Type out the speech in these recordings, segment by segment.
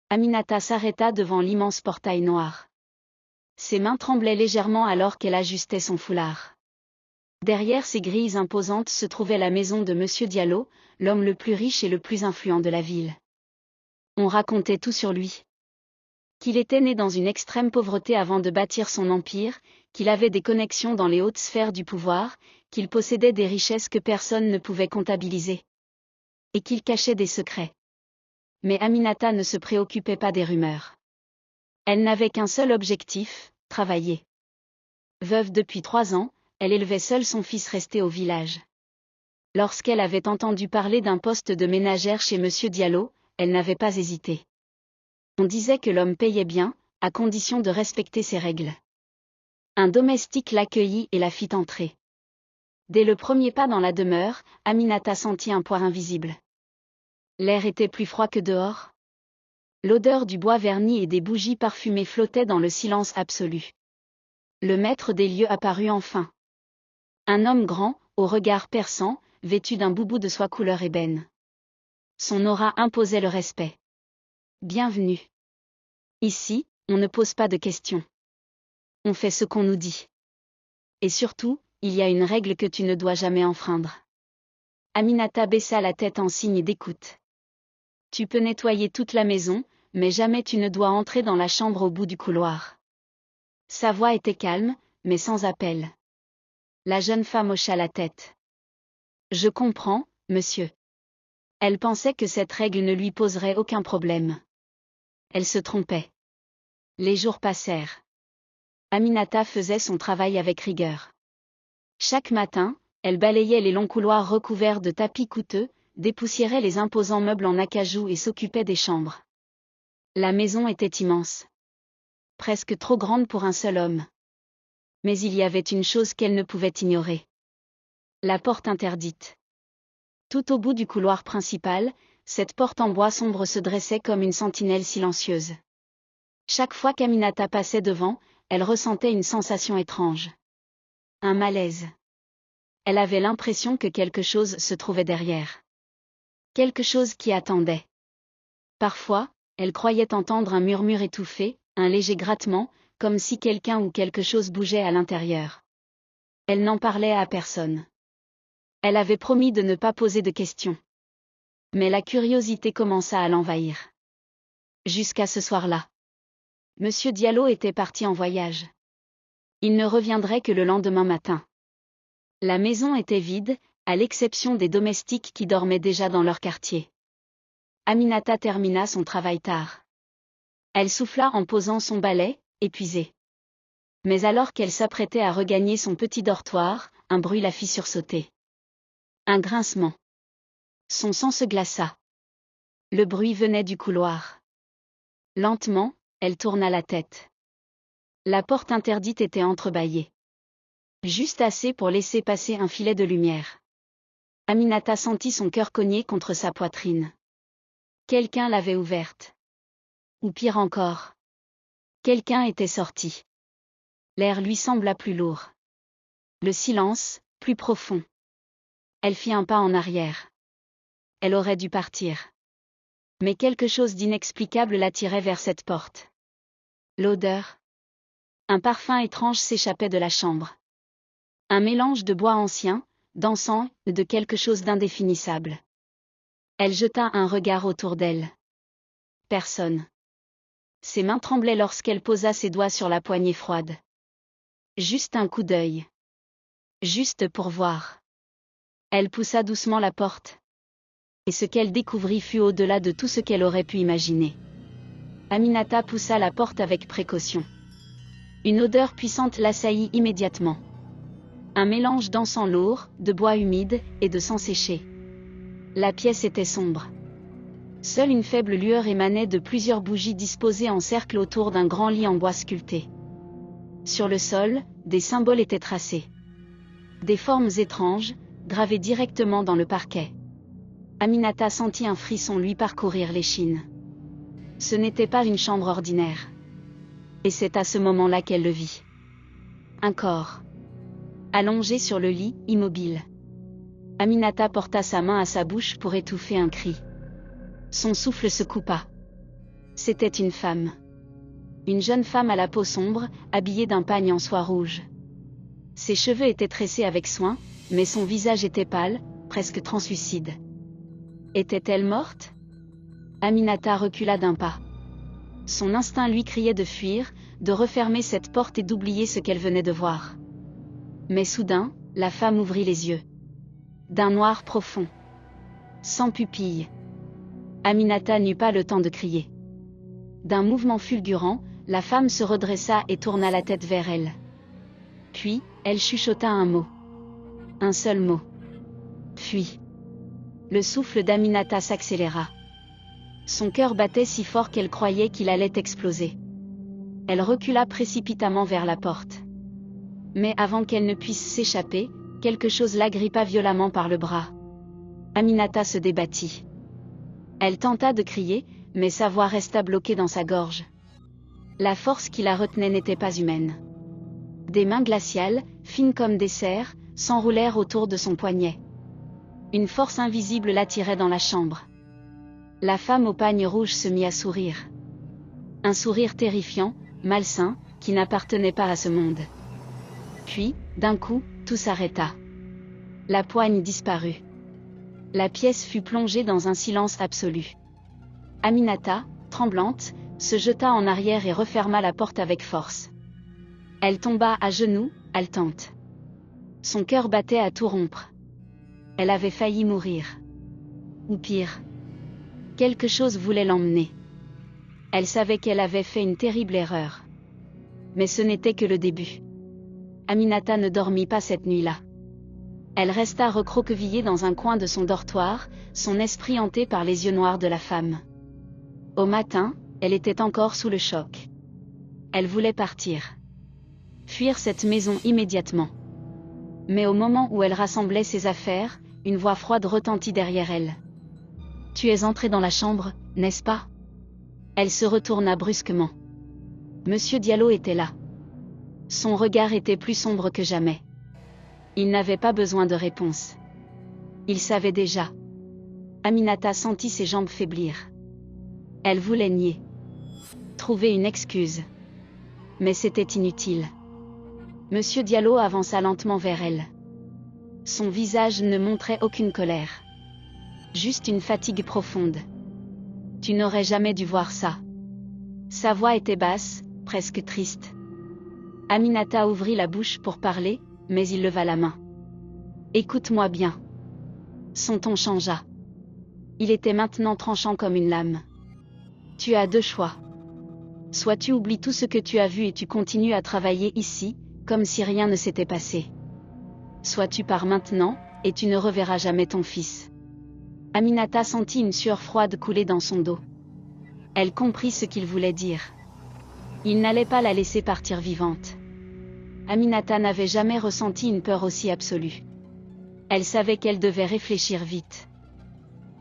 Aminata s'arrêta devant l'immense portail noir. Ses mains tremblaient légèrement alors qu'elle ajustait son foulard. Derrière ces grilles imposantes se trouvait la maison de Monsieur Diallo, l'homme le plus riche et le plus influent de la ville. On racontait tout sur lui. Qu'il était né dans une extrême pauvreté avant de bâtir son empire, qu'il avait des connexions dans les hautes sphères du pouvoir, qu'il possédait des richesses que personne ne pouvait comptabiliser. Et qu'il cachait des secrets. Mais Aminata ne se préoccupait pas des rumeurs. Elle n'avait qu'un seul objectif, travailler. Veuve depuis 3 ans, elle élevait seule son fils resté au village. Lorsqu'elle avait entendu parler d'un poste de ménagère chez Monsieur Diallo, elle n'avait pas hésité. On disait que l'homme payait bien, à condition de respecter ses règles. Un domestique l'accueillit et la fit entrer. Dès le premier pas dans la demeure, Aminata sentit un poids invisible. L'air était plus froid que dehors. L'odeur du bois verni et des bougies parfumées flottait dans le silence absolu. Le maître des lieux apparut enfin. Un homme grand, au regard perçant, vêtu d'un boubou de soie couleur ébène. Son aura imposait le respect. Bienvenue. Ici, on ne pose pas de questions. On fait ce qu'on nous dit. Et surtout, il y a une règle que tu ne dois jamais enfreindre. Aminata baissa la tête en signe d'écoute. Tu peux nettoyer toute la maison, mais jamais tu ne dois entrer dans la chambre au bout du couloir. Sa voix était calme, mais sans appel. La jeune femme hocha la tête. Je comprends, monsieur. Elle pensait que cette règle ne lui poserait aucun problème. Elle se trompait. Les jours passèrent. Aminata faisait son travail avec rigueur. Chaque matin, elle balayait les longs couloirs recouverts de tapis coûteux, dépoussiérait les imposants meubles en acajou et s'occupait des chambres. La maison était immense. Presque trop grande pour un seul homme. Mais il y avait une chose qu'elle ne pouvait ignorer. La porte interdite. Tout au bout du couloir principal, cette porte en bois sombre se dressait comme une sentinelle silencieuse. Chaque fois qu'Aminata passait devant, elle ressentait une sensation étrange. Un malaise. Elle avait l'impression que quelque chose se trouvait derrière. Quelque chose qui attendait. Parfois, elle croyait entendre un murmure étouffé, un léger grattement, comme si quelqu'un ou quelque chose bougeait à l'intérieur. Elle n'en parlait à personne. Elle avait promis de ne pas poser de questions. Mais la curiosité commença à l'envahir. Jusqu'à ce soir-là. Monsieur Diallo était parti en voyage. Il ne reviendrait que le lendemain matin. La maison était vide, à l'exception des domestiques qui dormaient déjà dans leur quartier. Aminata termina son travail tard. Elle souffla en posant son balai, épuisée. Mais alors qu'elle s'apprêtait à regagner son petit dortoir, un bruit la fit sursauter. Un grincement. Son sang se glaça. Le bruit venait du couloir. Lentement, elle tourna la tête. La porte interdite était entrebâillée. Juste assez pour laisser passer un filet de lumière. Aminata sentit son cœur cogner contre sa poitrine. Quelqu'un l'avait ouverte. Ou pire encore. Quelqu'un était sorti. L'air lui sembla plus lourd. Le silence, plus profond. Elle fit un pas en arrière. Elle aurait dû partir. Mais quelque chose d'inexplicable l'attirait vers cette porte. L'odeur. Un parfum étrange s'échappait de la chambre. Un mélange de bois ancien, d'encens, et de quelque chose d'indéfinissable. Elle jeta un regard autour d'elle. Personne. Ses mains tremblaient lorsqu'elle posa ses doigts sur la poignée froide. Juste un coup d'œil. Juste pour voir. Elle poussa doucement la porte. Et ce qu'elle découvrit fut au-delà de tout ce qu'elle aurait pu imaginer. Aminata poussa la porte avec précaution. Une odeur puissante l'assaillit immédiatement. Un mélange d'encens lourd, de bois humide, et de sang séché. La pièce était sombre. Seule une faible lueur émanait de plusieurs bougies disposées en cercle autour d'un grand lit en bois sculpté. Sur le sol, des symboles étaient tracés. Des formes étranges, gravées directement dans le parquet. Aminata sentit un frisson lui parcourir l'échine. Ce n'était pas une chambre ordinaire. Et c'est à ce moment-là qu'elle le vit. Un corps. Allongé sur le lit, immobile. Aminata porta sa main à sa bouche pour étouffer un cri. Son souffle se coupa. C'était une femme. Une jeune femme à la peau sombre, habillée d'un pagne en soie rouge. Ses cheveux étaient tressés avec soin, mais son visage était pâle, presque translucide. Était-elle morte? Aminata recula d'un pas. Son instinct lui criait de fuir, de refermer cette porte et d'oublier ce qu'elle venait de voir. Mais soudain, la femme ouvrit les yeux. D'un noir profond. Sans pupille. Aminata n'eut pas le temps de crier. D'un mouvement fulgurant, la femme se redressa et tourna la tête vers elle. Puis, elle chuchota un mot. Un seul mot. Fuis. Le souffle d'Aminata s'accéléra. Son cœur battait si fort qu'elle croyait qu'il allait exploser. Elle recula précipitamment vers la porte. Mais avant qu'elle ne puisse s'échapper, quelque chose l'agrippa violemment par le bras. Aminata se débattit. Elle tenta de crier, mais sa voix resta bloquée dans sa gorge. La force qui la retenait n'était pas humaine. Des mains glaciales, fines comme des serres, s'enroulèrent autour de son poignet. Une force invisible l'attirait dans la chambre. La femme au pagne rouge se mit à sourire. Un sourire terrifiant, malsain, qui n'appartenait pas à ce monde. Puis, d'un coup, tout s'arrêta. La poigne disparut. La pièce fut plongée dans un silence absolu. Aminata, tremblante, se jeta en arrière et referma la porte avec force. Elle tomba à genoux, haletante. Son cœur battait à tout rompre. Elle avait failli mourir. Ou pire. Quelque chose voulait l'emmener. Elle savait qu'elle avait fait une terrible erreur. Mais ce n'était que le début. Aminata ne dormit pas cette nuit-là. Elle resta recroquevillée dans un coin de son dortoir, son esprit hanté par les yeux noirs de la femme. Au matin, elle était encore sous le choc. Elle voulait partir. Fuir cette maison immédiatement. Mais au moment où elle rassemblait ses affaires, une voix froide retentit derrière elle. « Tu es entrée dans la chambre, n'est-ce pas ?» Elle se retourna brusquement. Monsieur Diallo était là. Son regard était plus sombre que jamais. Il n'avait pas besoin de réponse. Il savait déjà. Aminata sentit ses jambes faiblir. Elle voulait nier. Trouver une excuse. Mais c'était inutile. Monsieur Diallo avança lentement vers elle. Son visage ne montrait aucune colère. Juste une fatigue profonde. Tu n'aurais jamais dû voir ça. Sa voix était basse, presque triste. Aminata ouvrit la bouche pour parler, mais il leva la main. Écoute-moi bien. Son ton changea. Il était maintenant tranchant comme une lame. Tu as deux choix. Soit tu oublies tout ce que tu as vu et tu continues à travailler ici, comme si rien ne s'était passé. Soit tu pars maintenant, et tu ne reverras jamais ton fils. Aminata sentit une sueur froide couler dans son dos. Elle comprit ce qu'il voulait dire. Il n'allait pas la laisser partir vivante. Aminata n'avait jamais ressenti une peur aussi absolue. Elle savait qu'elle devait réfléchir vite.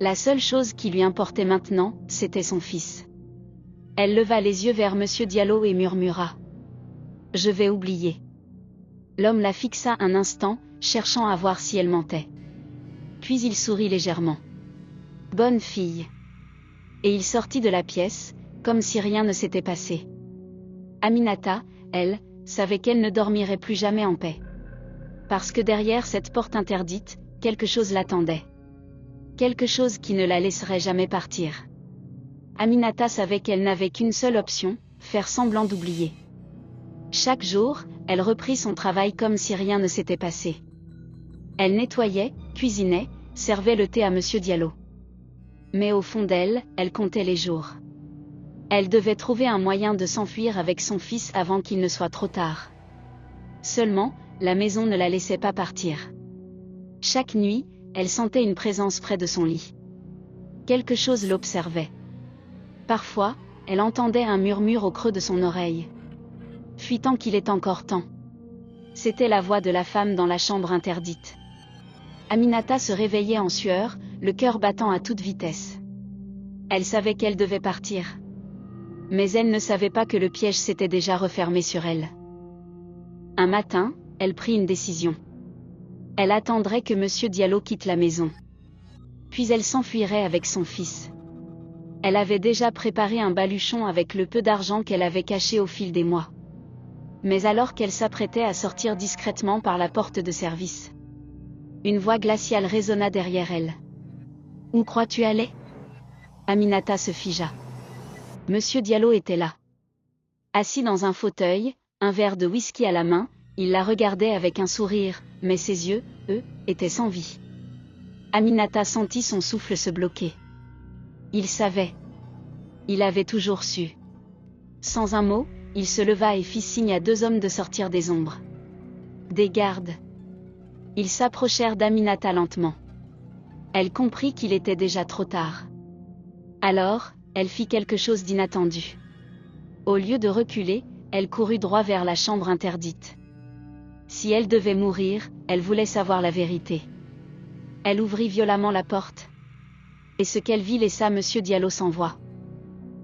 La seule chose qui lui importait maintenant, c'était son fils. Elle leva les yeux vers Monsieur Diallo et murmura. « Je vais oublier. » L'homme la fixa un instant, cherchant à voir si elle mentait. Puis il sourit légèrement. « Bonne fille. » Et il sortit de la pièce, comme si rien ne s'était passé. Aminata, elle, savait qu'elle ne dormirait plus jamais en paix. Parce que derrière cette porte interdite, quelque chose l'attendait. Quelque chose qui ne la laisserait jamais partir. Aminata savait qu'elle n'avait qu'une seule option, faire semblant d'oublier. Chaque jour, elle reprit son travail comme si rien ne s'était passé. Elle nettoyait, cuisinait, servait le thé à Monsieur Diallo. Mais au fond d'elle, elle comptait les jours. Elle devait trouver un moyen de s'enfuir avec son fils avant qu'il ne soit trop tard. Seulement, la maison ne la laissait pas partir. Chaque nuit, elle sentait une présence près de son lit. Quelque chose l'observait. Parfois, elle entendait un murmure au creux de son oreille. « Fuis tant qu'il est encore temps. » C'était la voix de la femme dans la chambre interdite. Aminata se réveillait en sueur, le cœur battant à toute vitesse. Elle savait qu'elle devait partir. Mais elle ne savait pas que le piège s'était déjà refermé sur elle. Un matin, elle prit une décision. Elle attendrait que Monsieur Diallo quitte la maison. Puis elle s'enfuirait avec son fils. Elle avait déjà préparé un baluchon avec le peu d'argent qu'elle avait caché au fil des mois. Mais alors qu'elle s'apprêtait à sortir discrètement par la porte de service, une voix glaciale résonna derrière elle. « Où crois-tu aller ?» Aminata se figea. Monsieur Diallo était là. Assis dans un fauteuil, un verre de whisky à la main, il la regardait avec un sourire, mais ses yeux, eux, étaient sans vie. Aminata sentit son souffle se bloquer. Il savait. Il avait toujours su. Sans un mot, il se leva et fit signe à 2 hommes de sortir des ombres. Des gardes. Ils s'approchèrent d'Aminata lentement. Elle comprit qu'il était déjà trop tard. Alors, elle fit quelque chose d'inattendu. Au lieu de reculer, elle courut droit vers la chambre interdite. Si elle devait mourir, elle voulait savoir la vérité. Elle ouvrit violemment la porte. Et ce qu'elle vit laissa Monsieur Diallo sans voix.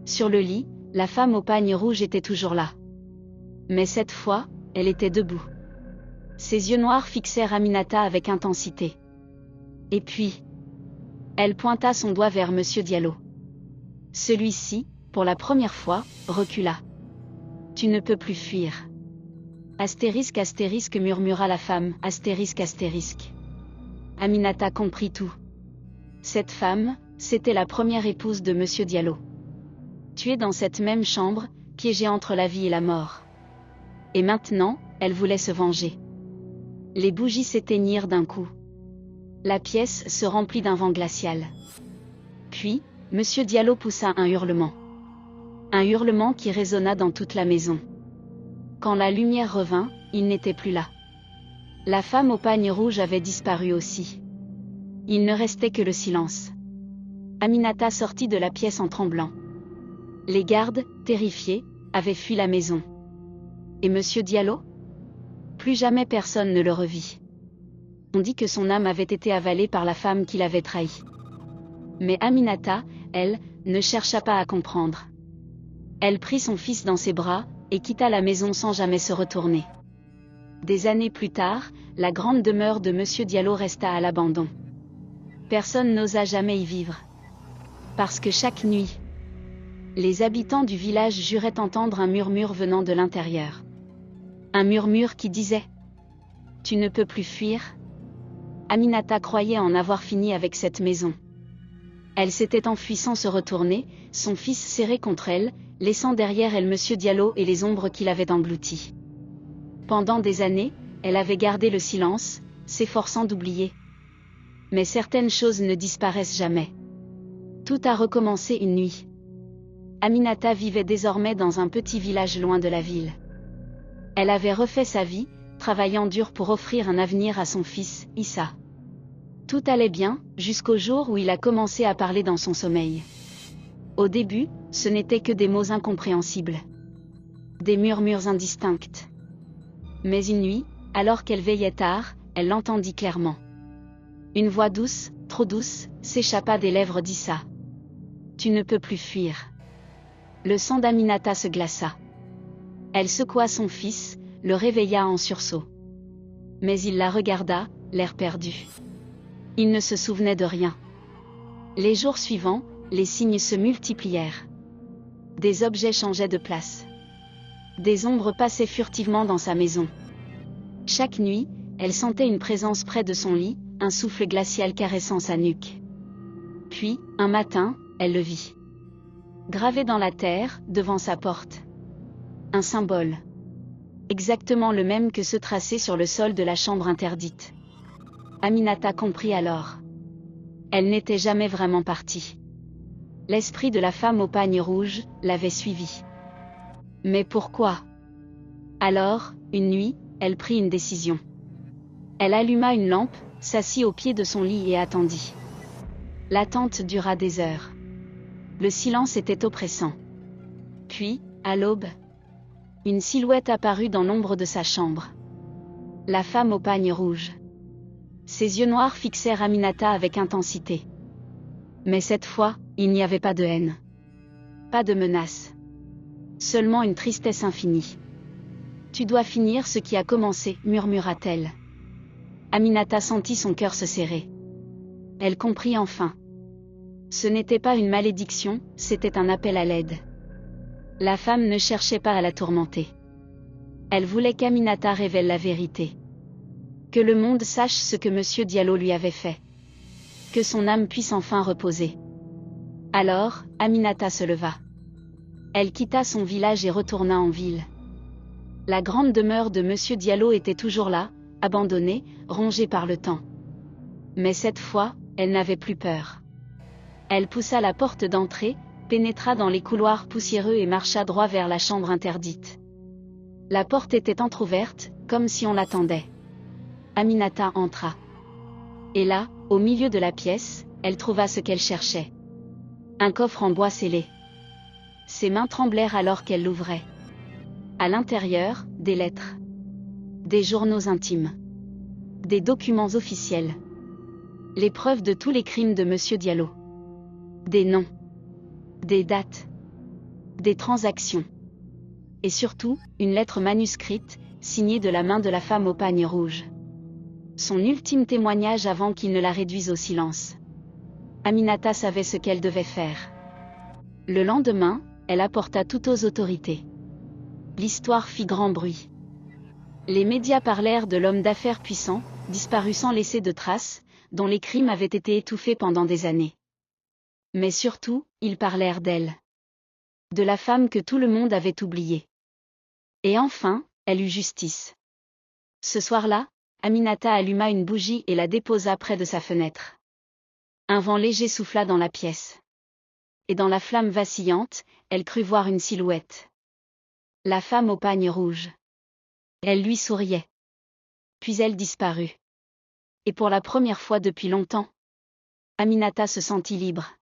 Sur le lit, la femme au pagne rouge était toujours là. Mais cette fois, elle était debout. Ses yeux noirs fixèrent Aminata avec intensité. Et puis, elle pointa son doigt vers Monsieur Diallo. Celui-ci, pour la première fois, recula. « Tu ne peux plus fuir. » Astérisque astérisque murmura la femme, astérisque astérisque. Aminata comprit tout. Cette femme, c'était la première épouse de Monsieur Diallo. Tuée dans cette même chambre, piégée entre la vie et la mort. Et maintenant, elle voulait se venger. Les bougies s'éteignirent d'un coup. La pièce se remplit d'un vent glacial. Puis, Monsieur Diallo poussa un hurlement. Un hurlement qui résonna dans toute la maison. Quand la lumière revint, il n'était plus là. La femme au pagne rouge avait disparu aussi. Il ne restait que le silence. Aminata sortit de la pièce en tremblant. Les gardes, terrifiés, avaient fui la maison. Et Monsieur Diallo ? Plus jamais personne ne le revit. On dit que son âme avait été avalée par la femme qui l'avait trahi. Mais Aminata, elle, ne chercha pas à comprendre. Elle prit son fils dans ses bras, et quitta la maison sans jamais se retourner. Des années plus tard, la grande demeure de Monsieur Diallo resta à l'abandon. Personne n'osa jamais y vivre. Parce que chaque nuit, les habitants du village juraient entendre un murmure venant de l'intérieur. Un murmure qui disait « Tu ne peux plus fuir ?» Aminata croyait en avoir fini avec cette maison. Elle s'était enfuie sans se retourner, son fils serré contre elle, laissant derrière elle Monsieur Diallo et les ombres qui l'avaient englouti. Pendant des années, elle avait gardé le silence, s'efforçant d'oublier. Mais certaines choses ne disparaissent jamais. Tout a recommencé une nuit. Aminata vivait désormais dans un petit village loin de la ville. Elle avait refait sa vie, travaillant dur pour offrir un avenir à son fils, Issa. Tout allait bien, jusqu'au jour où il a commencé à parler dans son sommeil. Au début, ce n'étaient que des mots incompréhensibles. Des murmures indistincts. Mais une nuit, alors qu'elle veillait tard, elle l'entendit clairement. Une voix douce, trop douce, s'échappa des lèvres d'Issa. « Tu ne peux plus fuir. » Le sang d'Aminata se glaça. Elle secoua son fils, le réveilla en sursaut. Mais il la regarda, l'air perdu. Il ne se souvenait de rien. Les jours suivants, les signes se multiplièrent. Des objets changeaient de place. Des ombres passaient furtivement dans sa maison. Chaque nuit, elle sentait une présence près de son lit, un souffle glacial caressant sa nuque. Puis, un matin, elle le vit. Gravé dans la terre, devant sa porte. Un symbole. Exactement le même que ceux tracés sur le sol de la chambre interdite. Aminata comprit alors. Elle n'était jamais vraiment partie. L'esprit de la femme au pagne rouge l'avait suivie. Mais pourquoi ? Alors, une nuit, elle prit une décision. Elle alluma une lampe, s'assit au pied de son lit et attendit. L'attente dura des heures. Le silence était oppressant. Puis, à l'aube, une silhouette apparut dans l'ombre de sa chambre. La femme au pagne rouge. Ses yeux noirs fixèrent Aminata avec intensité. Mais cette fois, il n'y avait pas de haine. Pas de menace. Seulement une tristesse infinie. « Tu dois finir ce qui a commencé, » murmura-t-elle. Aminata sentit son cœur se serrer. Elle comprit enfin. Ce n'était pas une malédiction, c'était un appel à l'aide. La femme ne cherchait pas à la tourmenter. Elle voulait qu'Aminata révèle la vérité. Que le monde sache ce que M. Diallo lui avait fait. Que son âme puisse enfin reposer. Alors, Aminata se leva. Elle quitta son village et retourna en ville. La grande demeure de M. Diallo était toujours là, abandonnée, rongée par le temps. Mais cette fois, elle n'avait plus peur. Elle poussa la porte d'entrée, pénétra dans les couloirs poussiéreux et marcha droit vers la chambre interdite. La porte était entr'ouverte, comme si on l'attendait. Aminata entra. Et là, au milieu de la pièce, elle trouva ce qu'elle cherchait. Un coffre en bois scellé. Ses mains tremblèrent alors qu'elle l'ouvrait. À l'intérieur, des lettres. Des journaux intimes. Des documents officiels. Les preuves de tous les crimes de M. Diallo. Des noms. Des dates. Des transactions. Et surtout, une lettre manuscrite, signée de la main de la femme au pagne rouge. Son ultime témoignage avant qu'il ne la réduise au silence. Aminata savait ce qu'elle devait faire. Le lendemain, elle apporta tout aux autorités. L'histoire fit grand bruit. Les médias parlèrent de l'homme d'affaires puissant, disparu sans laisser de traces, dont les crimes avaient été étouffés pendant des années. Mais surtout, ils parlèrent d'elle. De la femme que tout le monde avait oubliée. Et enfin, elle eut justice. Ce soir-là, Aminata alluma une bougie et la déposa près de sa fenêtre. Un vent léger souffla dans la pièce. Et dans la flamme vacillante, elle crut voir une silhouette. La femme au pagne rouge. Elle lui souriait. Puis elle disparut. Et pour la première fois depuis longtemps, Aminata se sentit libre.